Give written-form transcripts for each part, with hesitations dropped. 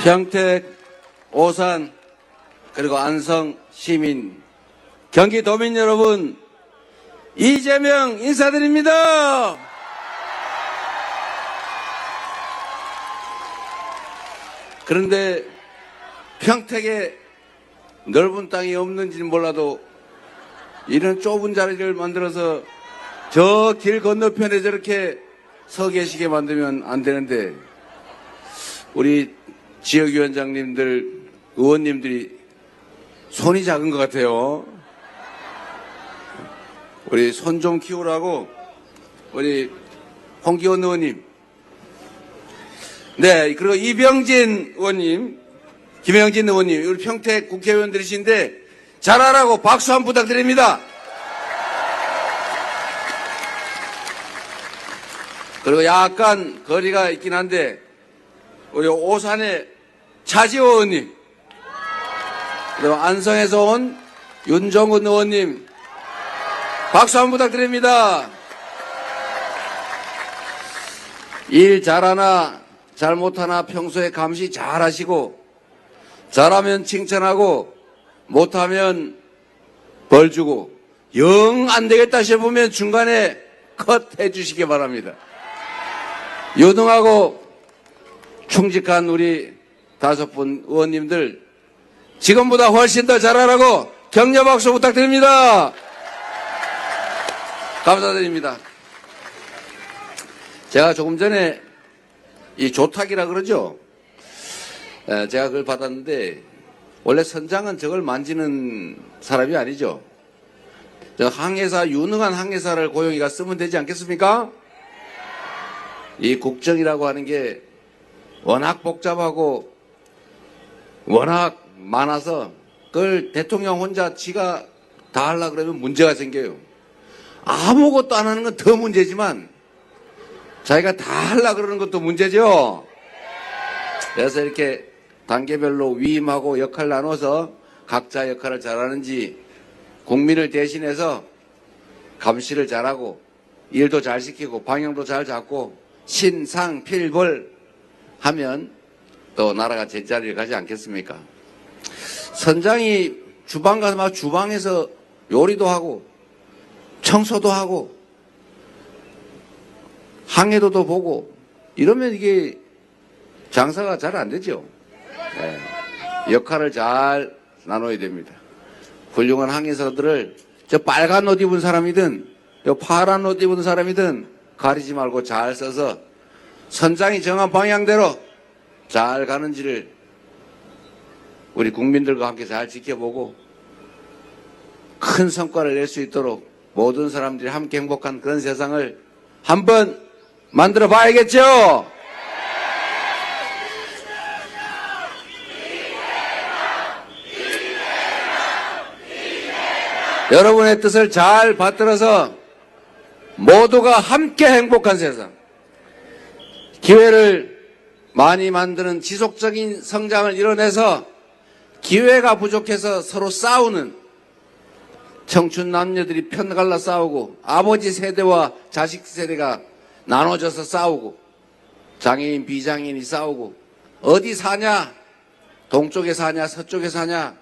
평택, 오산, 그리고 안성 시민, 경기도민 여러분, 이재명 인사드립니다. 그런데 평택에 넓은 땅이 없는지는 몰라도 이런 좁은 자리를 만들어서 저 길 건너편에 저렇게 서 계시게 만들면 안 되는데, 우리 지역위원장님들, 의원님들이 손이 작은 것 같아요. 우리 손 좀 키우라고 우리 홍기원 의원님, 네, 그리고 이병진 의원님, 김영진 의원님, 우리 평택 국회의원들이신데 잘하라고 박수 한번 부탁드립니다. 그리고 약간 거리가 있긴 한데 우리 오산의 차지호 의원님, 그리고 안성에서 온 윤종근 의원님, 박수 한번 부탁드립니다. 일 잘하나 잘못하나 평소에 감시 잘하시고, 잘하면 칭찬하고 못하면 벌 주고, 영 안되겠다 싶으면 중간에 컷 해주시기 바랍니다. 유능하고 충직한 우리 5분 의원님들, 지금보다 훨씬 더 잘하라고 격려 박수 부탁드립니다. 감사드립니다. 제가 조금 전에 이 조탁이라 그러죠. 제가 그걸 받았는데, 원래 선장은 저걸 만지는 사람이 아니죠. 저 항해사, 유능한 항해사를 고용이가 쓰면 되지 않겠습니까? 이 국정이라고 하는 게 워낙 복잡하고 워낙 많아서 그걸 대통령 혼자 지가 다 하려고 그러면 문제가 생겨요. 아무것도 안 하는 건 더 문제지만 자기가 다 하려고 그러는 것도 문제죠. 그래서 이렇게 단계별로 위임하고 역할 나눠서 각자 역할을 잘하는지, 국민을 대신해서 감시를 잘하고 일도 잘 시키고 방향도 잘 잡고 신상필벌 하면 또 나라가 제자리를 가지 않겠습니까? 선장이 주방 가서 막 주방에서 요리도 하고 청소도 하고 항해도도 보고 이러면 이게 장사가 잘 안 되죠. 네. 역할을 잘 나눠야 됩니다. 훌륭한 항해사들을 저 빨간 옷 입은 사람이든 저 파란 옷 입은 사람이든 가리지 말고 잘 써서 선장이 정한 방향대로 잘 가는지를 우리 국민들과 함께 잘 지켜보고 큰 성과를 낼 수 있도록 모든 사람들이 함께 행복한 그런 세상을 한번 만들어 봐야겠죠? 여러분의 뜻을 잘 받들어서 모두가 함께 행복한 세상, 기회를 많이 만드는 지속적인 성장을 이뤄내서 기회가 부족해서 서로 싸우는 청춘 남녀들이 편갈라 싸우고, 아버지 세대와 자식 세대가 나눠져서 싸우고, 장애인 비장애인이 싸우고, 어디 사냐, 동쪽에 사냐 서쪽에 사냐,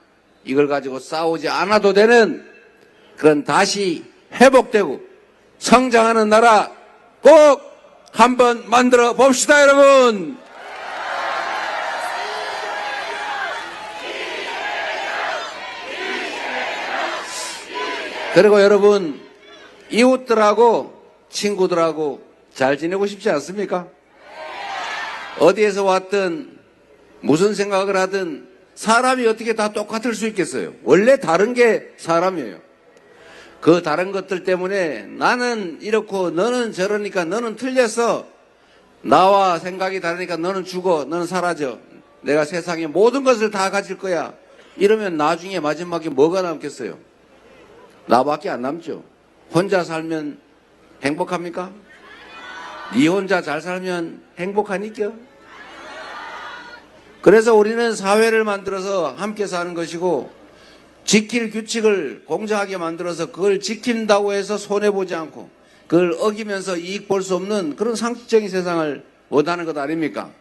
이걸 가지고 싸우지 않아도 되는 그런 다시 회복되고 성장하는 나라 꼭 한번 만들어 봅시다, 여러분. 그리고 여러분, 이웃들하고 친구들하고 잘 지내고 싶지 않습니까? 어디에서 왔든 무슨 생각을 하든 사람이 어떻게 다 똑같을 수 있겠어요? 원래 다른 게 사람이에요. 그 다른 것들 때문에 나는 이렇고 너는 저러니까 너는 틀렸어, 나와 생각이 다르니까 너는 죽어, 너는 사라져, 내가 세상의 모든 것을 다 가질 거야, 이러면 나중에 마지막에 뭐가 남겠어요? 나밖에 안 남죠. 혼자 살면 행복합니까? 네 혼자 잘 살면 행복하니까? 그래서 우리는 사회를 만들어서 함께 사는 것이고, 지킬 규칙을 공정하게 만들어서 그걸 지킨다고 해서 손해보지 않고 그걸 어기면서 이익 볼 수 없는 그런 상식적인 세상을 원하는 것 아닙니까?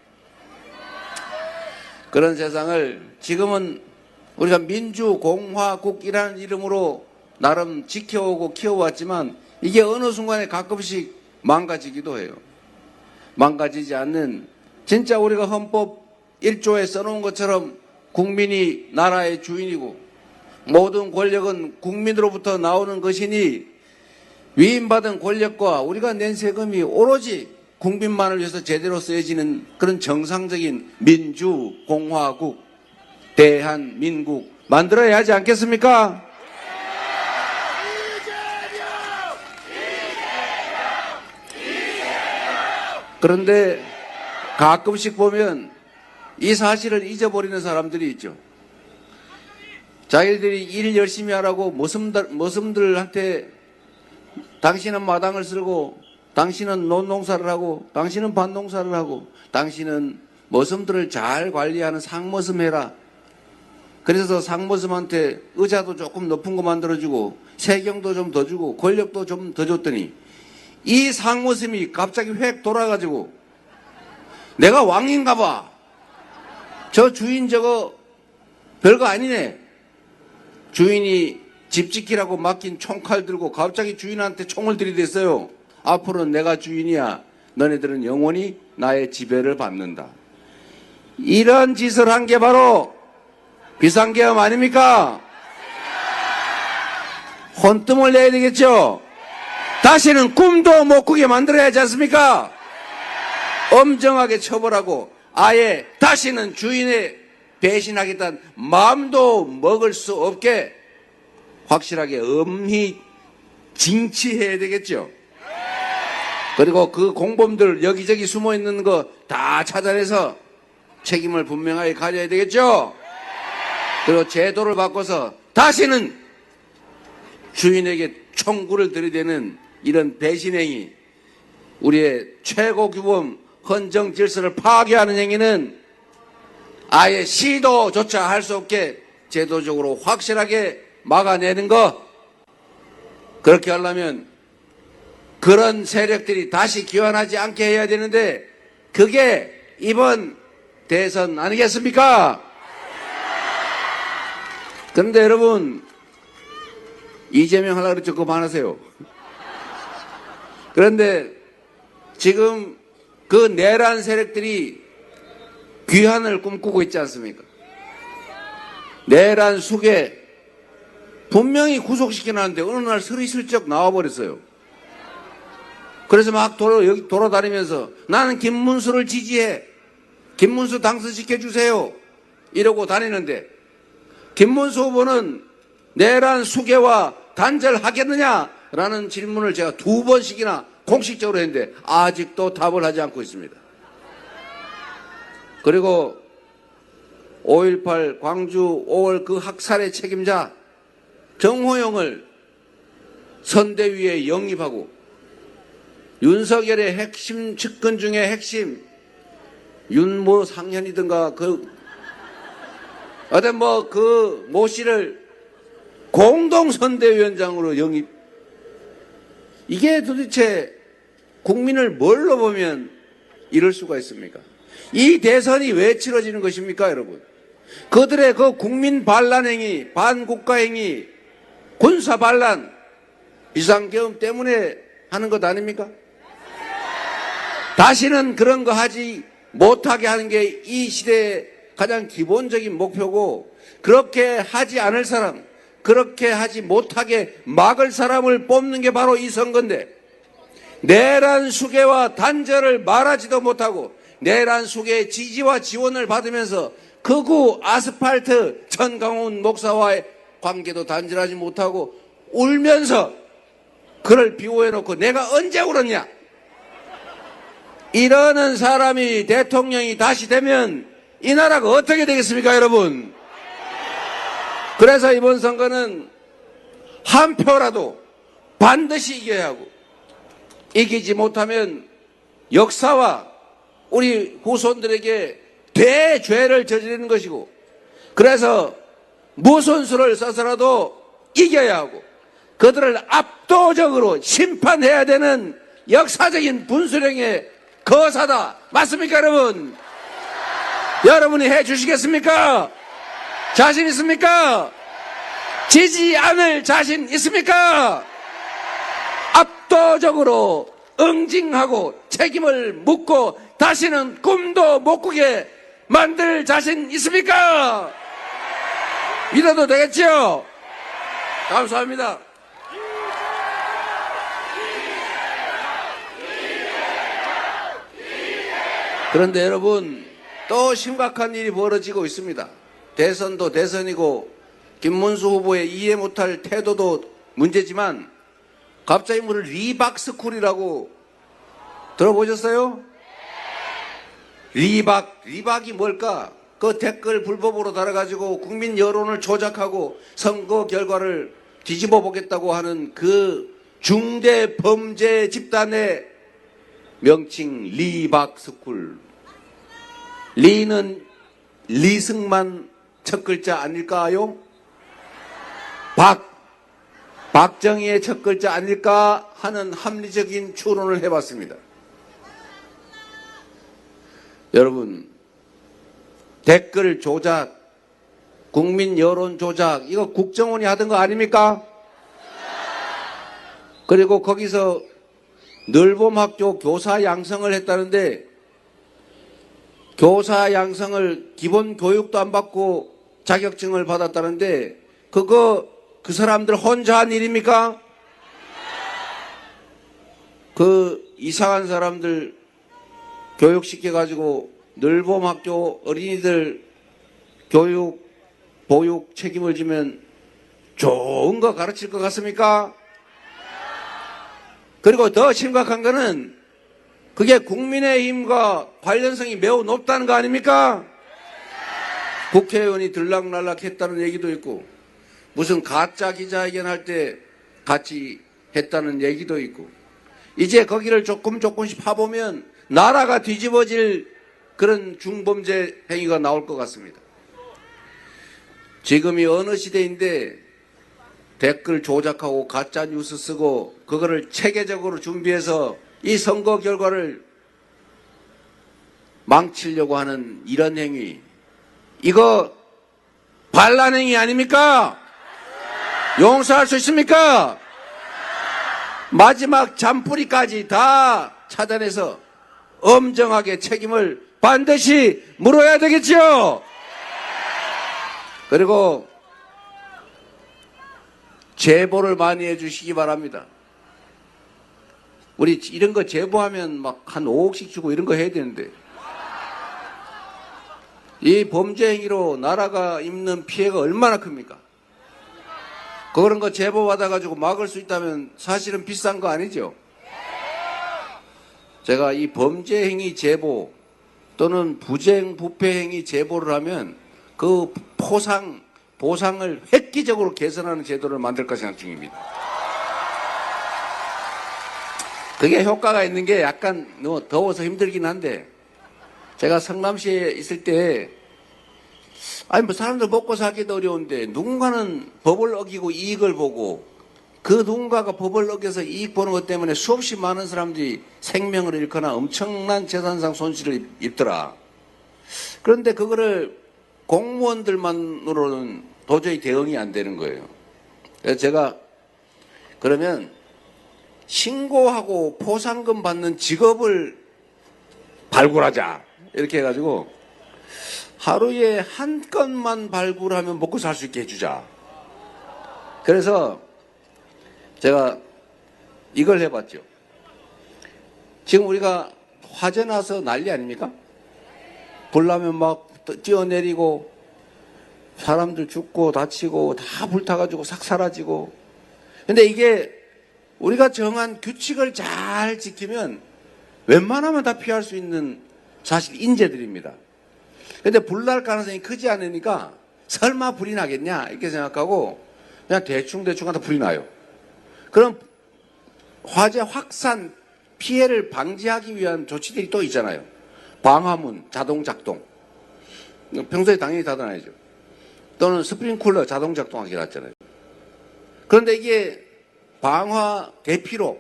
그런 세상을 지금은 우리가 민주공화국이라는 이름으로 나름 지켜오고 키워왔지만 이게 어느 순간에 가끔씩 망가지기도 해요. 망가지지 않는 진짜 우리가 헌법 1조에 써놓은 것처럼 국민이 나라의 주인이고 모든 권력은 국민으로부터 나오는 것이니 위임받은 권력과 우리가 낸 세금이 오로지 국민만을 위해서 제대로 쓰여지는 그런 정상적인 민주공화국, 대한민국 만들어야 하지 않겠습니까? 그런데 가끔씩 보면 이 사실을 잊어버리는 사람들이 있죠. 자기들이 일 열심히 하라고 머슴들한테 당신은 마당을 쓸고 당신은 논농사를 하고 당신은 밭농사를 하고 당신은 머슴들을 잘 관리하는 상머슴 해라. 그래서 상머슴한테 의자도 조금 높은 거 만들어주고 세경도 좀 더 주고 권력도 좀 더 줬더니 이 상머슴이 갑자기 획 돌아가지고 내가 왕인가 봐. 저 주인 저거 별거 아니네. 주인이 집 지키라고 맡긴 총칼 들고 갑자기 주인한테 총을 들이댔어요. 앞으로는 내가 주인이야. 너네들은 영원히 나의 지배를 받는다. 이런 짓을 한 게 바로 비상계엄 아닙니까? 혼뜸을 내야 되겠죠? 다시는 꿈도 못 꾸게 만들어야 하지 않습니까? 엄정하게 처벌하고 아예 다시는 주인에 배신하겠다는 마음도 먹을 수 없게 확실하게 엄히 징치해야 되겠죠. 그리고 그 공범들 여기저기 숨어있는 거 다 찾아내서 책임을 분명하게 가져야 되겠죠. 그리고 제도를 바꿔서 다시는 주인에게 총구를 들이대는 이런 배신행위, 우리의 최고 규범 헌정 질서를 파괴하는 행위는 아예 시도조차 할 수 없게 제도적으로 확실하게 막아내는 것. 그렇게 하려면 그런 세력들이 다시 기환하지 않게 해야 되는데 그게 이번 대선 아니겠습니까? 그런데 여러분 이재명 하려고 그랬죠. 그만하세요. 그런데 지금 그 내란 세력들이 귀환을 꿈꾸고 있지 않습니까? 내란 수계 분명히 구속시켜놨는데 어느 날 스리슬쩍 나와버렸어요. 그래서 막 여기 돌아다니면서 나는 김문수를 지지해. 김문수 당선시켜주세요. 이러고 다니는데 김문수 후보는 내란 수계와 단절하겠느냐라는 질문을 제가 2번씩이나 공식적으로 했는데 아직도 답을 하지 않고 있습니다. 그리고 5.18 광주 5월 그 학살의 책임자 정호영을 선대위에 영입하고 윤석열의 핵심 측근 중에 핵심 윤모 상현이든가 어떤 그 모 씨를 공동선대위원장으로 영입. 이게 도대체 국민을 뭘로 보면 이럴 수가 있습니까? 이 대선이 왜 치러지는 것입니까, 여러분? 그들의 그 국민 반란행위, 반국가행위, 군사 반란, 비상계엄 때문에 하는 것 아닙니까? 다시는 그런 거 하지 못하게 하는 게 이 시대의 가장 기본적인 목표고, 그렇게 하지 않을 사람, 그렇게 하지 못하게 막을 사람을 뽑는 게 바로 이 선거인데, 내란 수계와 단절을 말하지도 못하고 내란 수계의 지지와 지원을 받으면서 극우 아스팔트 전강훈 목사와의 관계도 단절하지 못하고 울면서 그를 비호해놓고 내가 언제 울었냐, 이러는 사람이 대통령이 다시 되면 이 나라가 어떻게 되겠습니까, 여러분? 그래서 이번 선거는 한 표라도 반드시 이겨야 하고, 이기지 못하면 역사와 우리 후손들에게 대죄를 저지르는 것이고, 그래서 무슨 수를 써서라도 이겨야 하고 그들을 압도적으로 심판해야 되는 역사적인 분수령의 거사다. 맞습니까, 여러분? 여러분이 해 주시겠습니까? 자신 있습니까? 지지 않을 자신 있습니까? 압도적으로 응징하고 책임을 묻고 다시는 꿈도 못 꾸게 만들 자신 있습니까? 믿어도 되겠죠? 감사합니다. 그런데 여러분, 또 심각한 일이 벌어지고 있습니다. 대선도 대선이고 김문수 후보의 이해 못할 태도도 문제지만 갑자기 뭐 리박스쿨이라고 들어보셨어요? 리박이 뭘까? 그 댓글 불법으로 달아가지고 국민 여론을 조작하고 선거 결과를 뒤집어 보겠다고 하는 그 중대 범죄 집단의 명칭 리박스쿨. 리는 리승만 첫 글자 아닐까요? 박정희의 첫 글자 아닐까 하는 합리적인 추론을 해봤습니다. 여러분, 댓글 조작, 국민 여론 조작, 이거 국정원이 하던 거 아닙니까? 그리고 거기서 늘봄학교 교사 양성을 했다는데 교사 양성을 기본 교육도 안 받고 자격증을 받았다는데 그거 그 사람들 혼자 한 일입니까? 그 이상한 사람들 교육시켜가지고 늘봄학교 어린이들 교육, 보육 책임을 지면 좋은 거 가르칠 것 같습니까? 그리고 더 심각한 거는 그게 국민의힘과 관련성이 매우 높다는 거 아닙니까? 국회의원이 들락날락 했다는 얘기도 있고 무슨 가짜 기자회견 할 때 같이 했다는 얘기도 있고 이제 거기를 조금씩 파보면 나라가 뒤집어질 그런 중범죄 행위가 나올 것 같습니다. 지금이 어느 시대인데 댓글 조작하고 가짜 뉴스 쓰고 그거를 체계적으로 준비해서 이 선거 결과를 망치려고 하는 이런 행위, 이거 반란 행위 아닙니까? 용서할 수 있습니까? 마지막 잔뿌리까지 다 찾아내서 엄정하게 책임을 반드시 물어야 되겠죠. 그리고 제보를 많이 해주시기 바랍니다. 우리 이런 거 제보하면 막 한 5억씩 주고 이런 거 해야 되는데 이 범죄 행위로 나라가 입는 피해가 얼마나 큽니까? 그런 거 제보 받아가지고 막을 수 있다면 사실은 비싼 거 아니죠? 제가 이 범죄 행위 제보 또는 부정 부패 행위 제보를 하면 그 보상을 획기적으로 개선하는 제도를 만들까 생각 중입니다. 그게 효과가 있는 게 약간 더워서 힘들긴 한데 제가 성남시에 있을 때 뭐 사람들 먹고 살기도 어려운데 누군가는 법을 어기고 이익을 보고 그 누군가가 법을 어겨서 이익 보는 것 때문에 수없이 많은 사람들이 생명을 잃거나 엄청난 재산상 손실을 입더라. 그런데 그거를 공무원들만으로는 도저히 대응이 안 되는 거예요. 그래서 제가 그러면 신고하고 포상금 받는 직업을 발굴하자 이렇게 해가지고 하루에 한 건만 발굴하면 먹고 살 수 있게 해주자. 그래서 제가 이걸 해봤죠. 지금 우리가 화재 나서 난리 아닙니까? 불나면 막 뛰어내리고 사람들 죽고 다치고 다 불타가지고 싹 사라지고. 근데 이게 우리가 정한 규칙을 잘 지키면 웬만하면 다 피할 수 있는 사실 인재들입니다. 근데 불날 가능성이 크지 않으니까 설마 불이 나겠냐 이렇게 생각하고 그냥 대충 하다 불이 나요. 그럼 화재 확산 피해를 방지하기 위한 조치들이 또 있잖아요. 방화문 자동 작동. 평소에 당연히 닫아놔야죠. 또는 스프링쿨러 자동 작동하게 놨잖아요. 그런데 이게 방화 대피로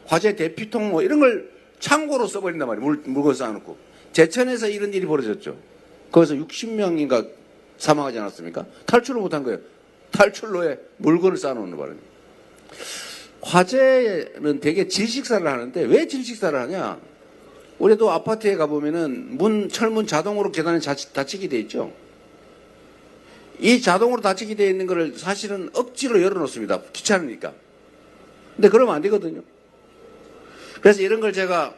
화재 대피통 뭐 이런 걸 창고로 써버린단 말이에요. 물건 쌓아놓고. 제천에서 이런 일이 벌어졌죠. 거기서 60명인가 사망하지 않았습니까? 탈출을 못한 거예요. 탈출로에 물건을 쌓아놓는 바람에. 화재는 되게 질식사를 하는데 왜 질식사를 하냐? 우리도 아파트에 가보면은 철문 자동으로 계단에 닫히게 돼 있죠. 이 자동으로 닫히게 돼 있는 거를 사실은 억지로 열어놓습니다. 귀찮으니까. 근데 그러면 안 되거든요. 그래서 이런 걸 제가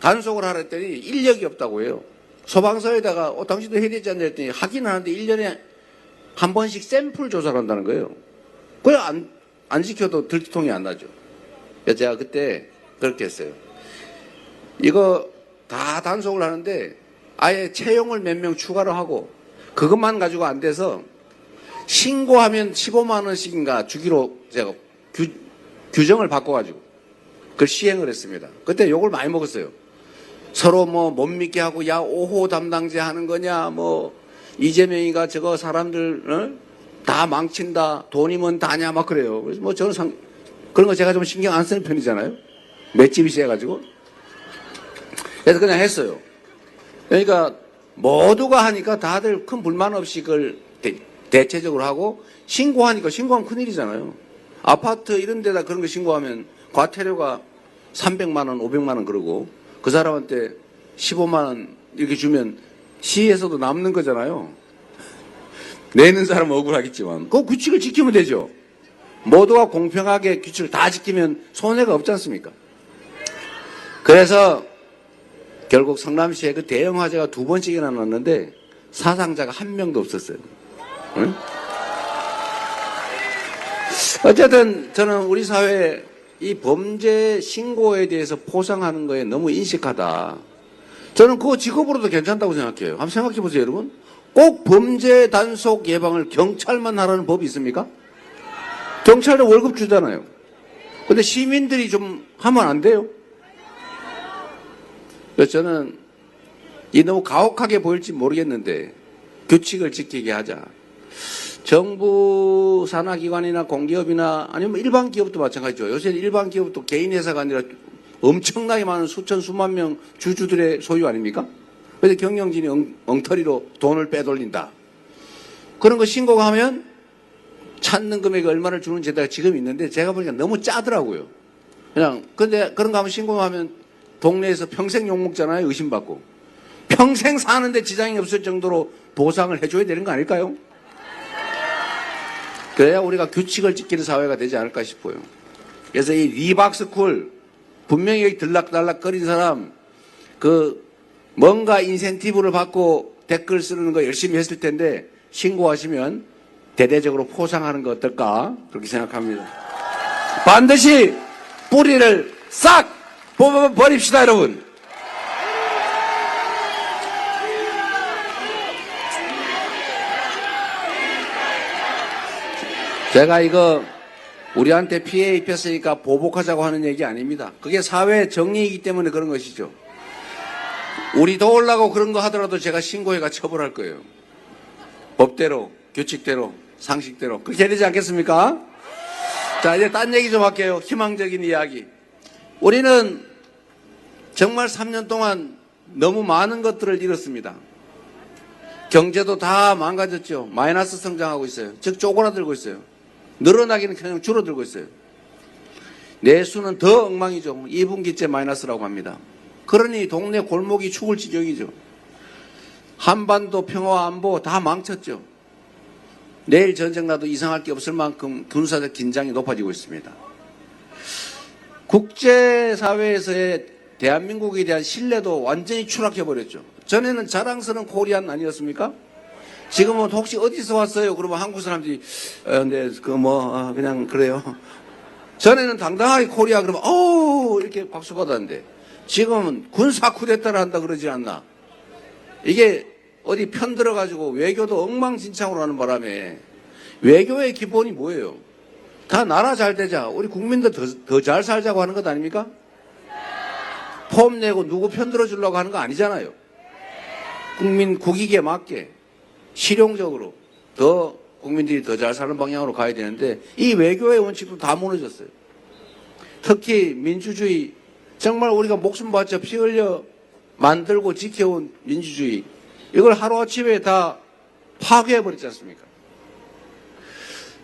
단속을 하라 했더니 인력이 없다고 해요. 소방서에다가 당신도 해야 되지 않냐 했더니 하긴 하는데 1년에 한 번씩 샘플 조사를 한다는 거예요. 그래 안 지켜도 들통이 안 나죠. 그래서 제가 그때 그렇게 했어요. 이거 다 단속을 하는데 아예 채용을 몇 명 추가로 하고 그것만 가지고 안 돼서 신고하면 15만 원씩인가 주기로 제가 규정을 바꿔가지고 그걸 시행을 했습니다. 그때 욕을 많이 먹었어요. 서로 못 믿게 하고 야 5호 담당제 하는 거냐 이재명이가 저거 사람들 다 망친다 돈이면 다냐 막 그래요. 그래서 저는 그런 거 제가 좀 신경 안 쓰는 편이잖아요. 맷집이 세가지고. 그래서 그냥 했어요. 그러니까 모두가 하니까 다들 큰 불만 없이 그걸 대체적으로 하고 신고하니까 신고하면 큰일이잖아요. 아파트 이런 데다 그런 거 신고하면 과태료가 300만 원, 500만 원 그러고 그 사람한테 15만 원 이렇게 주면 시에서도 남는 거잖아요. 내는 사람은 억울하겠지만 그 규칙을 지키면 되죠. 모두가 공평하게 규칙을 다 지키면 손해가 없지 않습니까? 그래서 결국 성남시에 그 대형 화재가 2번씩이나 났는데 사상자가 1명도 없었어요. 응? 어쨌든 저는 우리 사회에 이 범죄 신고에 대해서 포상하는 거에 너무 인식하다. 저는 그거 직업으로도 괜찮다고 생각해요. 한번 생각해 보세요, 여러분. 꼭 범죄 단속 예방을 경찰만 하라는 법이 있습니까? 경찰도 월급 주잖아요. 근데 시민들이 좀 하면 안 돼요? 그래서 저는 이 너무 가혹하게 보일지 모르겠는데 규칙을 지키게 하자. 정부 산하기관이나 공기업이나 아니면 일반 기업도 마찬가지죠. 요새는 일반 기업도 개인 회사가 아니라 엄청나게 많은 수천 수만 명 주주들의 소유 아닙니까? 그래서 경영진이 엉터리로 돈을 빼돌린다. 그런 거 신고하면 찾는 금액이 얼마를 주는 제도가 지금 있는데 제가 보니까 너무 짜더라고요. 근데 그런 거 하면 신고하면 동네에서 평생 욕먹잖아요. 의심받고. 평생 사는데 지장이 없을 정도로 보상을 해줘야 되는 거 아닐까요? 그래야 우리가 규칙을 지키는 사회가 되지 않을까 싶어요. 그래서 이 리박스쿨 분명히 여기 들락달락거린 사람 뭔가 인센티브를 받고 댓글 쓰는 거 열심히 했을 텐데 신고하시면 대대적으로 포상하는 거 어떨까 그렇게 생각합니다. 반드시 뿌리를 싹 뽑아버립시다 여러분. 제가 이거 우리한테 피해 입혔으니까 보복하자고 하는 얘기 아닙니다. 그게 사회 정의이기 때문에 그런 것이죠. 우리 도우려고 그런 거 하더라도 제가 신고해가 처벌할 거예요. 법대로, 규칙대로, 상식대로. 그렇게 해야 되지 않겠습니까? 자, 이제 딴 얘기 좀 할게요. 희망적인 이야기. 우리는 정말 3년 동안 너무 많은 것들을 잃었습니다. 경제도 다 망가졌죠. 마이너스 성장하고 있어요. 즉 쪼그라들고 있어요. 늘어나기는 그냥 줄어들고 있어요. 내수는 더 엉망이죠. 2분기째 마이너스라고 합니다. 그러니 동네 골목이 죽을 지경이죠. 한반도 평화 안보 다 망쳤죠. 내일 전쟁 나도 이상할 게 없을 만큼 군사적 긴장이 높아지고 있습니다. 국제사회에서의 대한민국에 대한 신뢰도 완전히 추락해버렸죠. 전에는 자랑스러운 코리안 아니었습니까? 지금은 혹시 어디서 왔어요? 그러면 한국 사람들이 네, 그냥 그래요. 전에는 당당하게 코리아 그러면 이렇게 박수 받았는데 지금은 군사 쿠데타를 한다 그러지 않나? 이게 어디 편들어가지고 외교도 엉망진창으로 하는 바람에 외교의 기본이 뭐예요? 다 나라 잘 되자. 우리 국민들 더 잘 살자고 하는 것 아닙니까? 폼 내고 누구 편들어 주려고 하는 거 아니잖아요. 국민 국익에 맞게 실용적으로 더 국민들이 더 잘 사는 방향으로 가야 되는데 이 외교의 원칙도 다 무너졌어요. 특히 민주주의 정말 우리가 목숨 바쳐 피 흘려 만들고 지켜온 민주주의 이걸 하루아침에 다 파괴해버렸지 않습니까?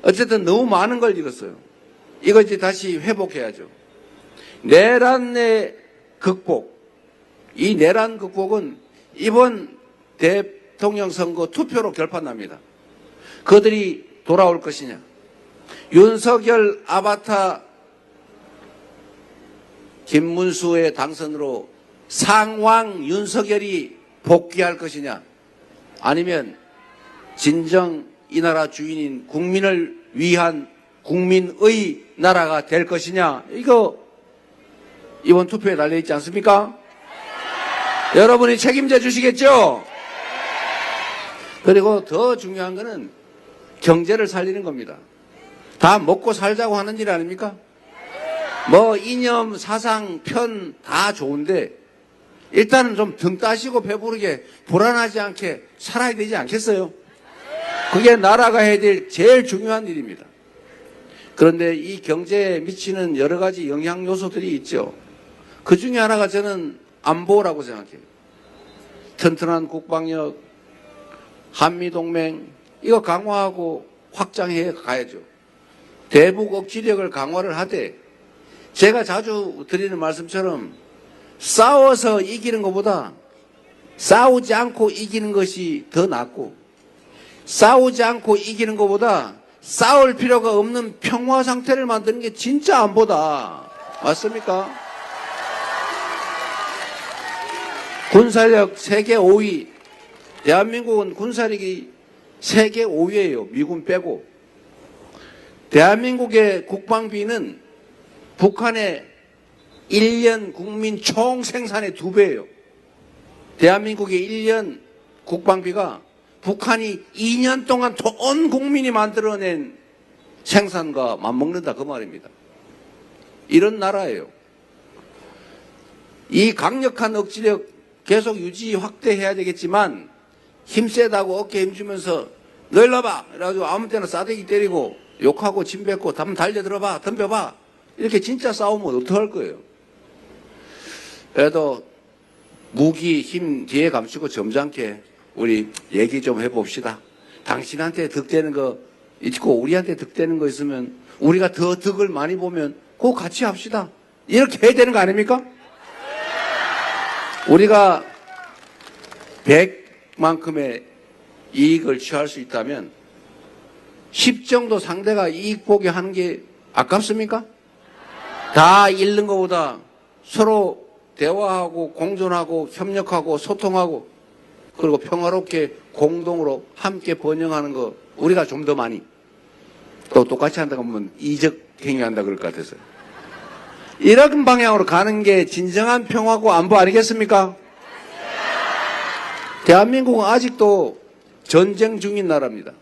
어쨌든 너무 많은 걸 잃었어요. 이거 이제 다시 회복해야죠. 내란의 극복. 이 내란 극복은 이번 대통령 선거 투표로 결판납니다. 그들이 돌아올 것이냐. 윤석열 아바타 김문수의 당선으로 상왕 윤석열이 복귀할 것이냐. 아니면 진정 이 나라 주인인 국민을 위한 국민의 나라가 될 것이냐. 이거 이번 투표에 달려있지 않습니까? 여러분이 책임져 주시겠죠? 그리고 더 중요한 거는 경제를 살리는 겁니다. 다 먹고 살자고 하는 일 아닙니까? 뭐 이념, 사상, 편 다 좋은데 일단은 좀 등 따시고 배부르게 불안하지 않게 살아야 되지 않겠어요? 그게 나라가 해야 될 제일 중요한 일입니다. 그런데 이 경제에 미치는 여러 가지 영향 요소들이 있죠. 그 중에 하나가 저는 안보라고 생각해요. 튼튼한 국방력, 한미동맹 이거 강화하고 확장해 가야죠. 대북 억지력을 강화를 하되 제가 자주 드리는 말씀처럼 싸워서 이기는 것보다 싸우지 않고 이기는 것이 더 낫고 싸우지 않고 이기는 것보다 싸울 필요가 없는 평화 상태를 만드는 게 진짜 안보다. 맞습니까? 군사력 세계 5위. 대한민국은 군사력이 세계 5위예요. 미군 빼고. 대한민국의 국방비는 북한의 1년 국민 총 생산의 2배예요. 대한민국의 1년 국방비가 북한이 2년 동안 온 국민이 만들어낸 생산과 맞먹는다 그 말입니다. 이런 나라예요. 이 강력한 억지력 계속 유지 확대해야 되겠지만 힘세다고 어깨 힘주면서 너 일로 와봐 이래가지고 아무 때나 싸대기 때리고 욕하고 침 뱉고 한번 달려들어봐 덤벼봐 이렇게 진짜 싸우면 어떡할 거예요. 그래도 무기 힘 뒤에 감추고 점잖게 우리 얘기 좀 해봅시다. 당신한테 득되는 거 있고 우리한테 득되는 거 있으면 우리가 더 득을 많이 보면 그거 같이 합시다. 이렇게 해야 되는 거 아닙니까? 우리가 100만큼의 이익을 취할 수 있다면 10 정도 상대가 이익 보게 하는 게 아깝습니까? 다 잃는 것보다 서로 대화하고 공존하고 협력하고 소통하고 그리고 평화롭게 공동으로 함께 번영하는 거 우리가 좀 더 많이 또 똑같이 한다고 하면 이적 행위한다 그럴 것 같아서요. 이런 방향으로 가는 게 진정한 평화고 안보 아니겠습니까? 대한민국은 아직도 전쟁 중인 나라입니다.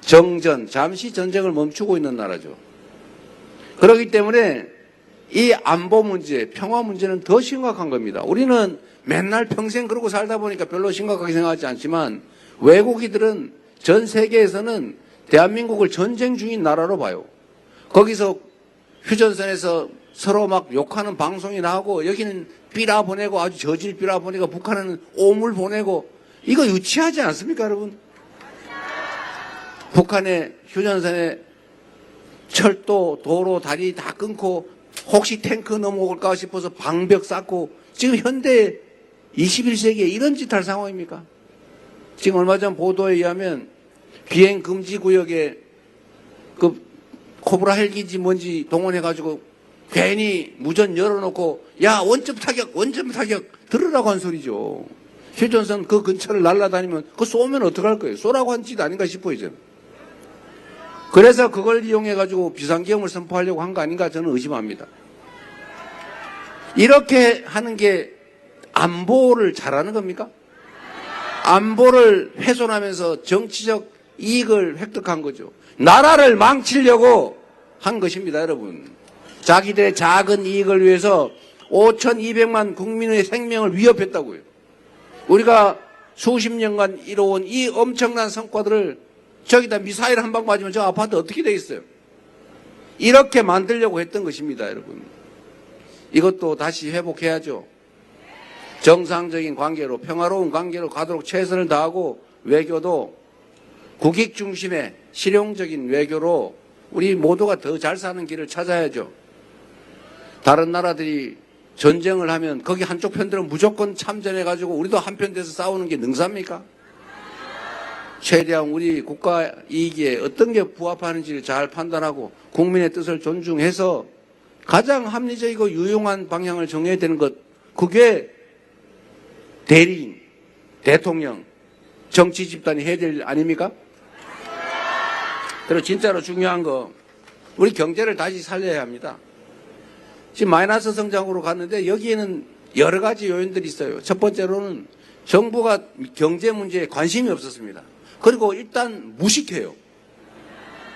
정전, 잠시 전쟁을 멈추고 있는 나라죠. 그렇기 때문에 이 안보 문제, 평화 문제는 더 심각한 겁니다. 우리는 맨날 평생 그러고 살다 보니까 별로 심각하게 생각하지 않지만 외국인들은 전 세계에서는 대한민국을 전쟁 중인 나라로 봐요. 거기서 휴전선에서 서로 막 욕하는 방송이 나오고 여기는 삐라 보내고 아주 저질 삐라 보내고 북한은 오물 보내고 이거 유치하지 않습니까 여러분? 북한의 휴전선에 철도, 도로, 다리 다 끊고 혹시 탱크 넘어올까 싶어서 방벽 쌓고 지금 현대 21세기에 이런 짓 할 상황입니까? 지금 얼마 전 보도에 의하면 비행 금지 구역에 그 코브라 헬기인지 뭔지 동원해가지고 괜히 무전 열어놓고 야 원점 타격 들으라고 한 소리죠. 휴전선 그 근처를 날아다니면 그거 쏘면 어떡할 거예요? 쏘라고 한 짓 아닌가 싶어요 저는. 그래서 그걸 이용해가지고 비상계엄을 선포하려고 한 거 아닌가 저는 의심합니다. 이렇게 하는 게 안보를 잘하는 겁니까? 안보를 훼손하면서 정치적 이익을 획득한 거죠. 나라를 망치려고 한 것입니다, 여러분. 자기들의 작은 이익을 위해서 5,200만 국민의 생명을 위협했다고요. 우리가 수십 년간 이뤄온 이 엄청난 성과들을 저기다 미사일 한 방 맞으면 저 아파트 어떻게 되겠어요? 이렇게 만들려고 했던 것입니다, 여러분. 이것도 다시 회복해야죠. 정상적인 관계로 평화로운 관계로 가도록 최선을 다하고 외교도 국익 중심의 실용적인 외교로 우리 모두가 더 잘 사는 길을 찾아야죠. 다른 나라들이 전쟁을 하면 거기 한쪽 편들은 무조건 참전해가지고 우리도 한편 돼서 싸우는 게 능사입니까? 최대한 우리 국가 이익에 어떤 게 부합하는지를 잘 판단하고 국민의 뜻을 존중해서 가장 합리적이고 유용한 방향을 정해야 되는 것, 그게 대리인, 대통령, 정치 집단이 해야 될 일 아닙니까? 그리고 진짜로 중요한 거, 우리 경제를 다시 살려야 합니다. 지금 마이너스 성장으로 갔는데 여기에는 여러 가지 요인들이 있어요. 첫 번째로는 정부가 경제 문제에 관심이 없었습니다. 그리고 일단 무식해요.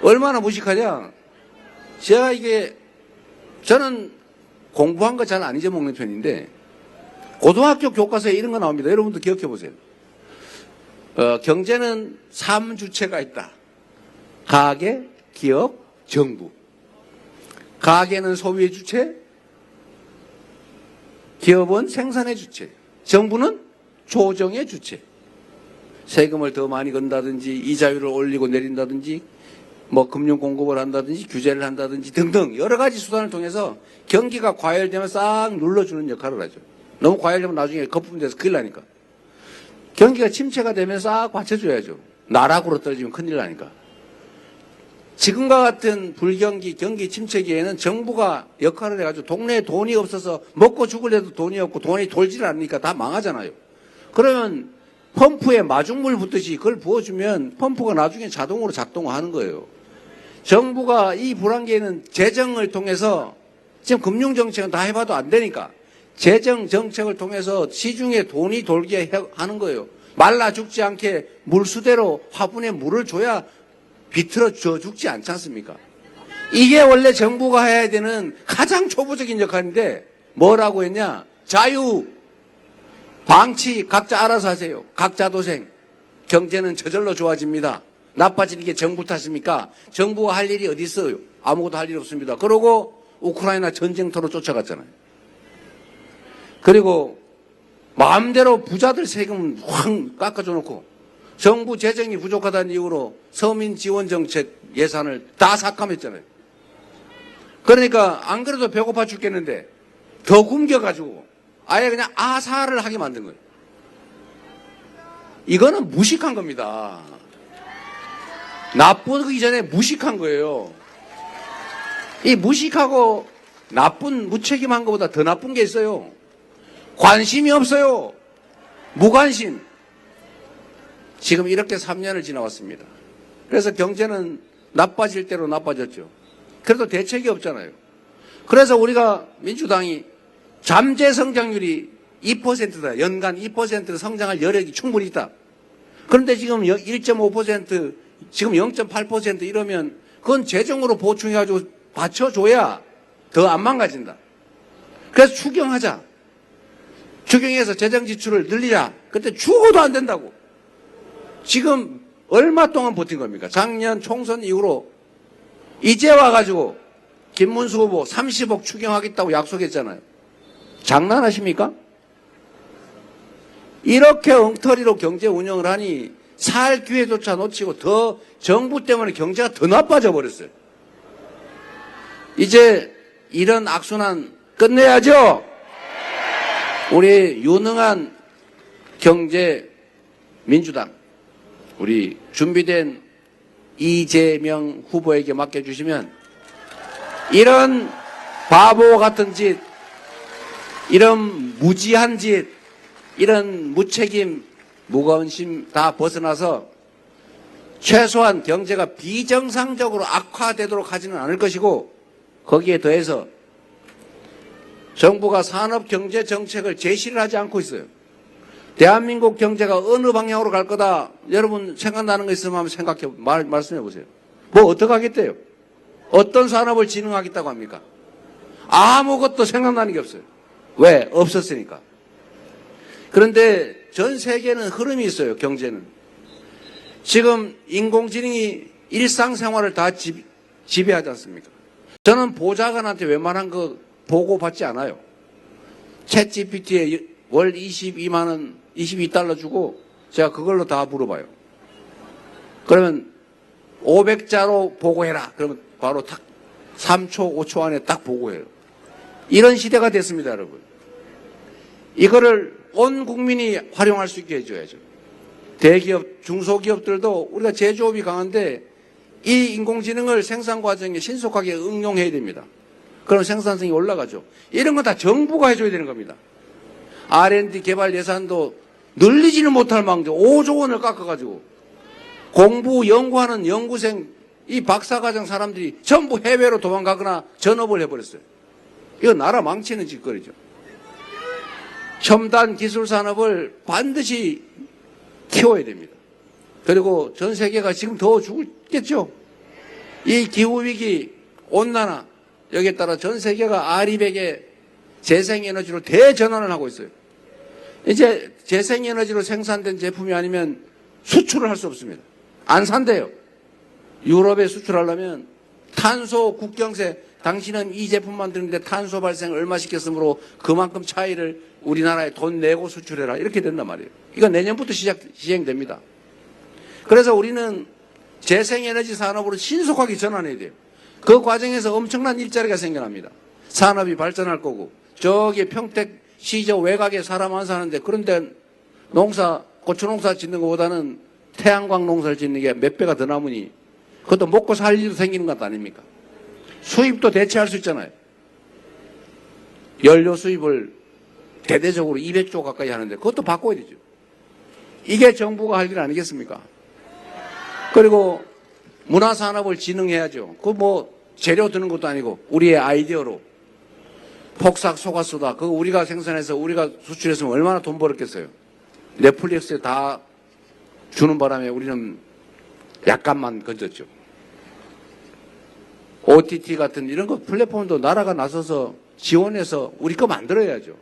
얼마나 무식하냐? 저는 공부한 거 잘 안 잊어먹는 편인데 고등학교 교과서에 이런 거 나옵니다. 여러분도 기억해 보세요. 경제는 3주체가 있다. 가계, 기업, 정부. 가계는 소비의 주체, 기업은 생산의 주체, 정부는 조정의 주체. 세금을 더 많이 건다든지 이자율을 올리고 내린다든지 뭐 금융 공급을 한다든지 규제를 한다든지 등등 여러 가지 수단을 통해서 경기가 과열되면 싹 눌러주는 역할을 하죠. 너무 과열되면 나중에 거품돼서 큰일 나니까. 경기가 침체가 되면 싹 받쳐줘야죠. 나락으로 떨어지면 큰일 나니까. 지금과 같은 불경기, 경기 침체기에는 정부가 역할을 해가지고 동네에 돈이 없어서 먹고 죽을래도 돈이 없고 돈이 돌지를 않으니까 다 망하잖아요. 그러면 펌프에 마중물 붓듯이 그걸 부어주면 펌프가 나중에 자동으로 작동하는 거예요. 정부가 이 불황기에는 재정을 통해서 지금 금융정책은 다 해봐도 안 되니까 재정 정책을 통해서 시중에 돈이 돌게 하는 거예요. 말라 죽지 않게 물수대로 화분에 물을 줘야 비틀어 줘 죽지 않지 않습니까? 이게 원래 정부가 해야 되는 가장 초보적인 역할인데 뭐라고 했냐? 자유, 방치 각자 알아서 하세요. 각자 도생. 경제는 저절로 좋아집니다. 나빠지는 게 정부 탓입니까? 정부가 할 일이 어디 있어요? 아무것도 할 일이 없습니다. 그러고 우크라이나 전쟁터로 쫓아갔잖아요. 그리고 마음대로 부자들 세금은 확 깎아줘 놓고 정부 재정이 부족하다는 이유로 서민 지원 정책 예산을 다 삭감했잖아요. 그러니까 안 그래도 배고파 죽겠는데 더 굶겨가지고 아예 그냥 아사를 하게 만든 거예요. 이거는 무식한 겁니다. 나쁘기 전에 무식한 거예요. 이 무식하고 나쁜 무책임한 것보다 더 나쁜 게 있어요. 관심이 없어요. 무관심. 지금 이렇게 3년을 지나왔습니다. 그래서 경제는 나빠질 대로 나빠졌죠. 그래도 대책이 없잖아요. 그래서 우리가 민주당이 잠재 성장률이 2%다. 연간 2% 성장할 여력이 충분히 있다. 그런데 지금 1.5%, 지금 0.8% 이러면 그건 재정으로 보충해가지고 받쳐줘야 더 안 망가진다. 그래서 추경하자. 추경해서 재정 지출을 늘리자. 그때 죽어도 안 된다고. 지금 얼마 동안 버틴 겁니까? 작년 총선 이후로 이제 와가지고 김문수 후보 30억 추경하겠다고 약속했잖아요. 장난하십니까? 이렇게 엉터리로 경제 운영을 하니 살 기회조차 놓치고 더 정부 때문에 경제가 더 나빠져 버렸어요. 이제 이런 악순환 끝내야죠. 우리 유능한 경제 민주당, 우리 준비된 이재명 후보에게 맡겨주시면 이런 바보 같은 짓, 이런 무지한 짓, 이런 무책임, 무거운 심 다 벗어나서 최소한 경제가 비정상적으로 악화되도록 하지는 않을 것이고 거기에 더해서 정부가 산업경제정책을 제시를 하지 않고 있어요. 대한민국 경제가 어느 방향으로 갈 거다. 여러분 생각나는 거 있으면 한번 말씀해 보세요. 뭐 어떻게 하겠대요? 어떤 산업을 진흥하겠다고 합니까? 아무것도 생각나는 게 없어요. 왜? 없었으니까. 그런데 전 세계는 흐름이 있어요. 경제는. 지금 인공지능이 일상생활을 다 지배하지 않습니까? 저는 보좌관한테 웬만한 거 보고받지 않아요. 챗GPT에 월 22만 원, 22달러 주고 제가 그걸로 다 물어봐요. 그러면 500자로 보고해라. 그러면 바로 딱 3초, 5초 안에 딱 보고해요. 이런 시대가 됐습니다, 여러분. 이거를 온 국민이 활용할 수 있게 해줘야죠. 대기업, 중소기업들도 우리가 제조업이 강한데 이 인공지능을 생산 과정에 신속하게 응용해야 됩니다. 그럼 생산성이 올라가죠. 이런 건 다 정부가 해줘야 되는 겁니다. R&D 개발 예산도 늘리지는 못할 망정 5조 원을 깎아가지고 공부, 연구하는 연구생, 이 박사과정 사람들이 전부 해외로 도망가거나 전업을 해버렸어요. 이거 나라 망치는 짓거리죠. 첨단 기술 산업을 반드시 키워야 됩니다. 그리고 전 세계가 지금 더 죽겠죠. 이 기후위기, 온난화, 여기에 따라 전 세계가 아리백의 재생에너지로 대전환을 하고 있어요. 이제 재생에너지로 생산된 제품이 아니면 수출을 할 수 없습니다. 안 산대요. 유럽에 수출하려면 탄소 국경세, 당신은 이 제품 만드는데 탄소 발생 얼마 시켰으므로 그만큼 차이를 우리나라에 돈 내고 수출해라. 이렇게 된단 말이에요. 이건 내년부터 시행됩니다. 그래서 우리는 재생에너지 산업으로 신속하게 전환해야 돼요. 그 과정에서 엄청난 일자리가 생겨납니다. 산업이 발전할 거고, 저기 평택 시저 외곽에 사람 안 사는데 그런데 농사, 고추 농사 짓는 것보다는 태양광 농사를 짓는 게 몇 배가 더 남으니 그것도 먹고 살 일도 생기는 것 아닙니까? 수입도 대체할 수 있잖아요. 연료 수입을 대대적으로 200조 가까이 하는데 그것도 바꿔야 되죠. 이게 정부가 할 일 아니겠습니까? 그리고 문화산업을 진흥해야죠. 그 뭐 재료 드는 것도 아니고 우리의 아이디어로 폭삭 속았수다. 그거 우리가 생산해서 우리가 수출했으면 얼마나 돈 벌었겠어요. 넷플릭스에 다 주는 바람에 우리는 약간만 건졌죠. OTT 같은 이런 거 플랫폼도 나라가 나서서 지원해서 우리 거 만들어야죠.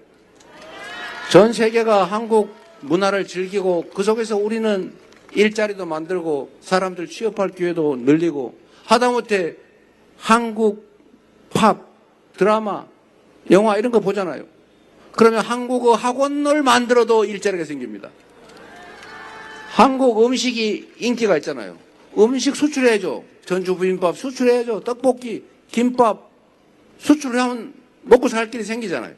전 세계가 한국 문화를 즐기고 그 속에서 우리는 일자리도 만들고 사람들 취업할 기회도 늘리고 하다못해 한국 팝, 드라마, 영화 이런 거 보잖아요. 그러면 한국어 학원을 만들어도 일자리가 생깁니다. 한국 음식이 인기가 있잖아요. 음식 수출해야죠. 전주 비빔밥 수출해야죠. 떡볶이, 김밥 수출을 하면 먹고 살 길이 생기잖아요.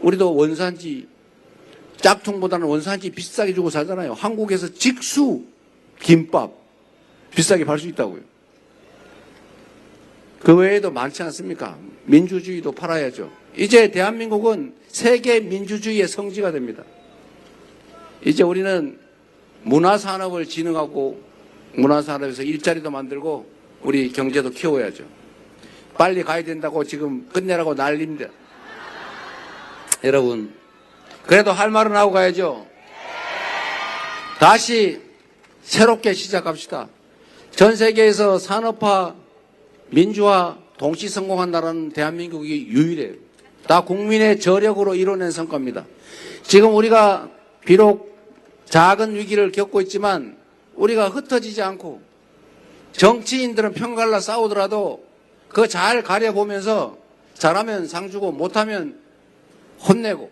우리도 원산지 짝퉁보다는 원산지 비싸게 주고 살잖아요. 한국에서 직수 김밥 비싸게 팔 수 있다고요. 그 외에도 많지 않습니까? 민주주의도 팔아야죠. 이제 대한민국은 세계 민주주의의 성지가 됩니다. 이제 우리는 문화산업을 진흥하고 문화산업에서 일자리도 만들고 우리 경제도 키워야죠. 빨리 가야 된다고 지금 끝내라고 난립니다. 여러분, 그래도 할 말은 하고 가야죠. 다시 새롭게 시작합시다. 전 세계에서 산업화, 민주화, 동시 성공한 나라는 대한민국이 유일해요. 다 국민의 저력으로 이뤄낸 성과입니다. 지금 우리가 비록 작은 위기를 겪고 있지만 우리가 흩어지지 않고 정치인들은 편갈라 싸우더라도 그거 잘 가려보면서 잘하면 상 주고 못하면 혼내고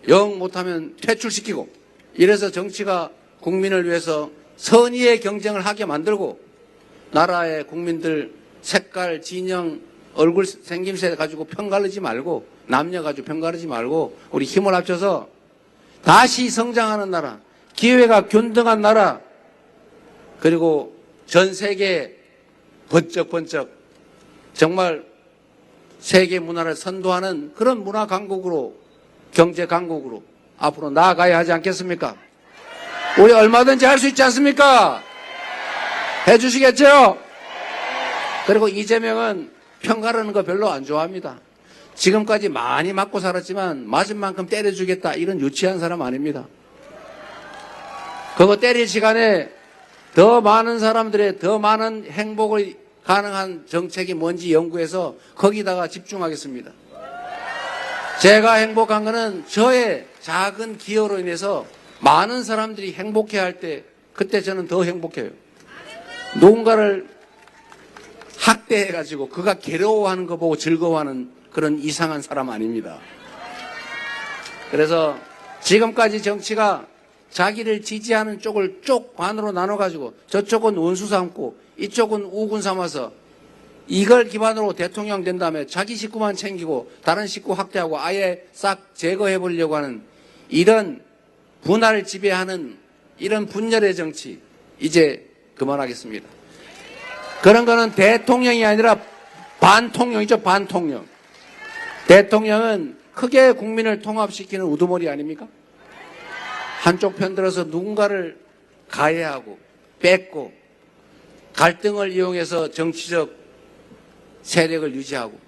영 못하면 퇴출시키고 이래서 정치가 국민을 위해서 선의의 경쟁을 하게 만들고 나라의 국민들 색깔, 진영, 얼굴 생김새 가지고 편가르지 말고 남녀 가지고 편가르지 말고 우리 힘을 합쳐서 다시 성장하는 나라, 기회가 균등한 나라, 그리고 전 세계에 번쩍번쩍 정말 세계 문화를 선도하는 그런 문화 강국으로, 경제 강국으로 앞으로 나아가야 하지 않겠습니까? 우리 얼마든지 할 수 있지 않습니까? 해주시겠죠? 그리고 이재명은 편가르는 거 별로 안 좋아합니다. 지금까지 많이 맞고 살았지만 맞은 만큼 때려주겠다 이런 유치한 사람 아닙니다. 그거 때릴 시간에 더 많은 사람들의 더 많은 행복을 가능한 정책이 뭔지 연구해서 거기다가 집중하겠습니다. 제가 행복한 거는 저의 작은 기여로 인해서 많은 사람들이 행복해할 때 그때 저는 더 행복해요. 누군가를 학대해가지고 그가 괴로워하는 거 보고 즐거워하는 그런 이상한 사람 아닙니다. 그래서 지금까지 정치가 자기를 지지하는 쪽을 쪽 반으로 나눠가지고 저쪽은 원수 삼고 이쪽은 우군 삼아서 이걸 기반으로 대통령 된 다음에 자기 식구만 챙기고 다른 식구 확대하고 아예 싹 제거해 보려고 하는 이런 분화를 지배하는 이런 분열의 정치 이제 그만하겠습니다. 그런 거는 대통령이 아니라 반통령이죠. 반통령. 대통령은 크게 국민을 통합시키는 우두머리 아닙니까? 한쪽 편 들어서 누군가를 가해하고 뺏고 갈등을 이용해서 정치적 세력을 유지하고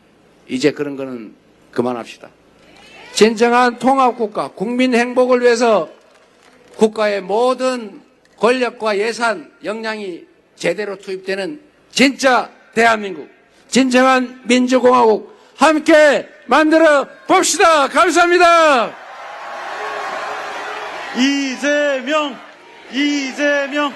이제 그런 거는 그만합시다. 진정한 통합국가, 국민 행복을 위해서 국가의 모든 권력과 예산, 역량이 제대로 투입되는 진짜 대한민국, 진정한 민주공화국 함께 만들어 봅시다. 감사합니다. 이재명! 이재명!